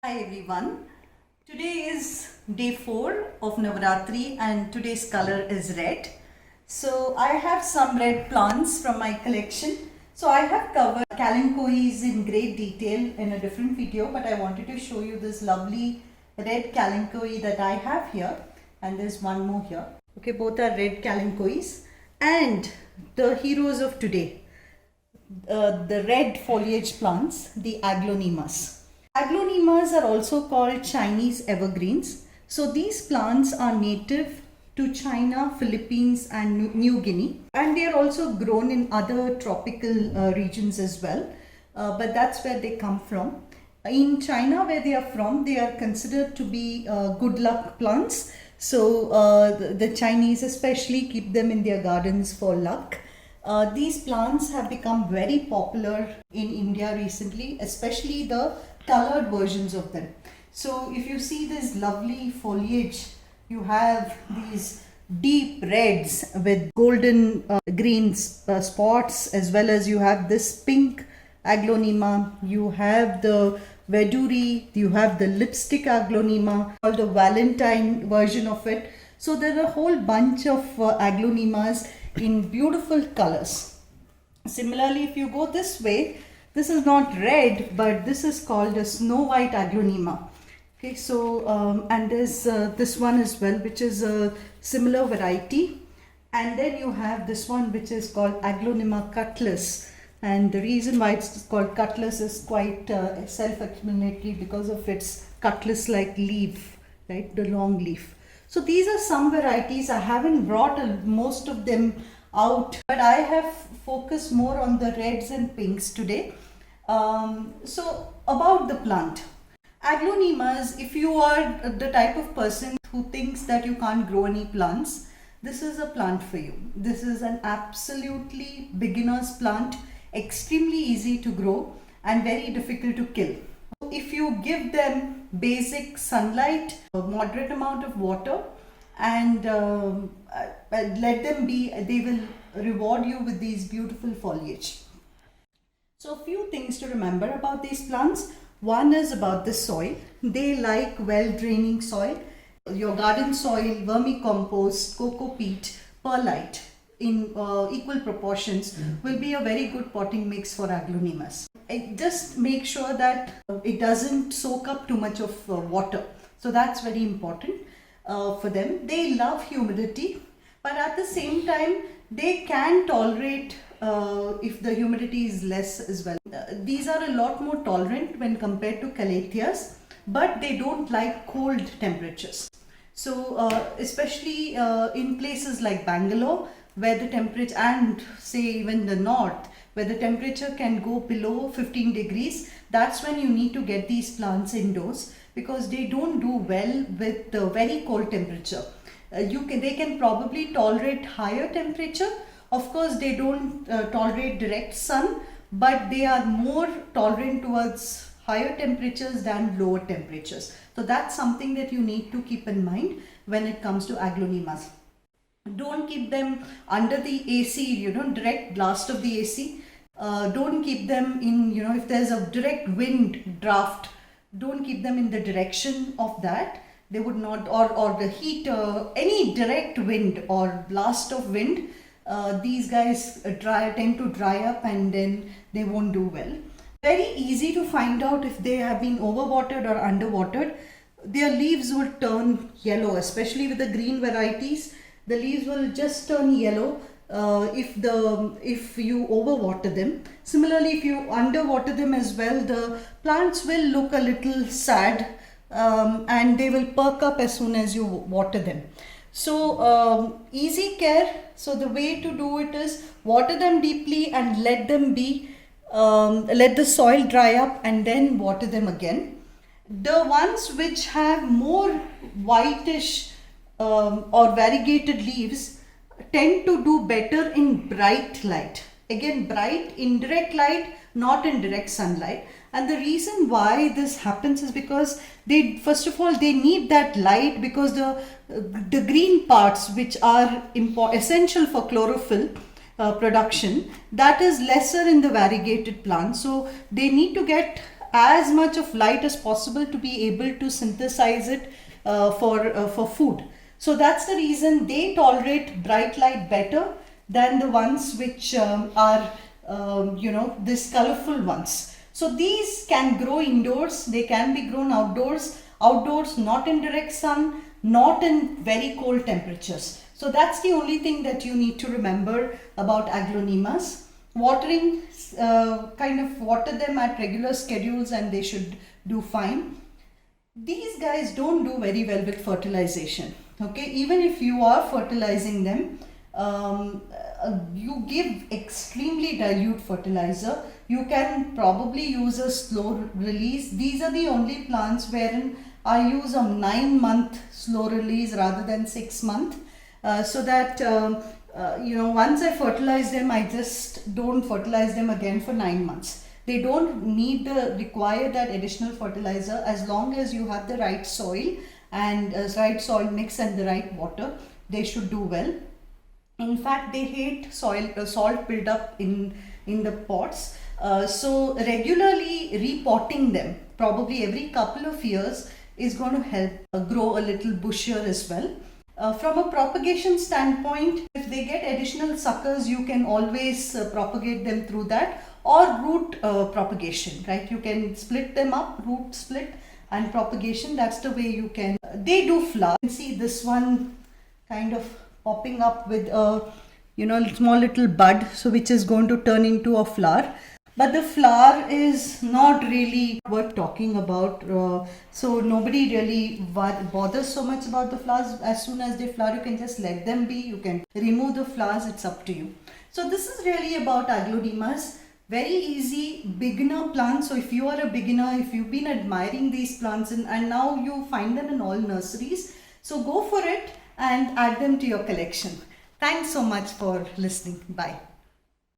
Hi everyone. Today is day 4 of Navaratri and today's color is red. So I have some red plants from my collection. So I have covered kalanchoes in great detail in a different video, but I wanted to show you this lovely red kalanchoe that I have here, and there's one more here. Okay, both are red kalanchoes and the heroes of today, the red foliage plants, the aglaonemas. Aglaonemas are also called Chinese evergreens. So these plants are native to China, Philippines and New Guinea, and they are also grown in other tropical regions as well, but that's where they come from. In China, where they are from, they are considered to be good luck plants. So the Chinese especially keep them in their gardens for luck. These plants have become very popular in India recently, especially the colored versions of them. So if you see this lovely foliage, you have these deep reds with golden green spots, as well as you have this pink aglaonema, you have the veduri, you have the lipstick aglaonema, called the Valentine version of it. So there are a whole bunch of aglaonemas in beautiful colors. Similarly, if you go this way, this is not red, but this is called a snow white aglaonema. Okay, so and there's this one as well, which is a similar variety. And then you have this one, which is called Aglaonema cutlass. And the reason why it's called cutlass is quite self-explanatory, because of its cutlass-like leaf, right? The long leaf. So these are some varieties. I haven't brought most of them out, but I have focused more on the reds and pinks today. So about the plant, aglaonemas, if you are the type of person who thinks that you can't grow any plants, this is a plant for you. This is an absolutely beginner's plant, extremely easy to grow and very difficult to kill. If you give them basic sunlight, a moderate amount of water, and let them be, they will reward you with these beautiful foliage. So a few things to remember about these plants. One is about the soil. They like well draining soil. Your garden soil, vermicompost, coco peat, perlite in equal proportions will be a very good potting mix for aglaonemas. Just make sure that it doesn't soak up too much of water. So that's very important for them. They love humidity, but at the same time they can tolerate if the humidity is less as well. These are a lot more tolerant when compared to calatheas, but they don't like cold temperatures. So especially in places like Bangalore, where the temperature, and say even the north, where the temperature can go below 15 degrees, that's when you need to get these plants indoors, because they don't do well with the very cold temperature. They can probably tolerate higher temperature. Of course, they don't tolerate direct sun, but they are more tolerant towards higher temperatures than lower temperatures. So that's something that you need to keep in mind when it comes to aglaonemas. Don't keep them under the AC, direct blast of the AC. Don't keep them in, if there's a direct wind draft, don't keep them in the direction of that. They would not, or the heat, any direct wind or blast of wind, these guys tend to dry up and then they won't do well. Very easy to find out if they have been overwatered or underwatered. Their leaves will turn yellow, especially with the green varieties. The leaves will just turn yellow if you overwater them. Similarly, if you underwater them as well, the plants will look a little sad and they will perk up as soon as you water them. So easy care. So the way to do it is water them deeply and let them be, let the soil dry up and then water them again. The ones which have more whitish or variegated leaves tend to do better in bright light. Again, bright, indirect light, not in direct sunlight. And the reason why this happens is because first of all, they need that light, because the green parts, which are essential for chlorophyll production, that is lesser in the variegated plants. So they need to get as much of light as possible to be able to synthesize it for food. So that's the reason they tolerate bright light better than the ones which are these colorful ones. So these can grow indoors, they can be grown outdoors, not in direct sun, not in very cold temperatures. So that's the only thing that you need to remember about aglaonemas. Watering, kind of water them at regular schedules and they should do fine. These guys don't do very well with fertilization. Okay, even if you are fertilizing them, you give extremely dilute fertilizer. You can probably use a slow release. These are the only plants wherein I use a 9-month slow release rather than 6-month, so that once I fertilize them, I just don't fertilize them again for 9 months. They don't require that additional fertilizer as long as you have the right soil and right soil mix and the right water. They should do well. In fact, they hate salt buildup in the pots. So regularly repotting them, probably every couple of years, is going to help grow a little bushier as well. From a propagation standpoint, if they get additional suckers, you can always propagate them through that, or root propagation, right? You can split them up, root split and propagation. That's the way you can. They do flower. You can see this one kind of popping up with a small little bud, so which is going to turn into a flower. But the flower is not really worth talking about. So nobody really bothers so much about the flowers. As soon as they flower, you can just let them be. You can remove the flowers. It's up to you. So this is really about aglaonemas. Very easy beginner plants. So if you are a beginner, if you've been admiring these plants and now you find them in all nurseries, so go for it and add them to your collection. Thanks so much for listening. Bye.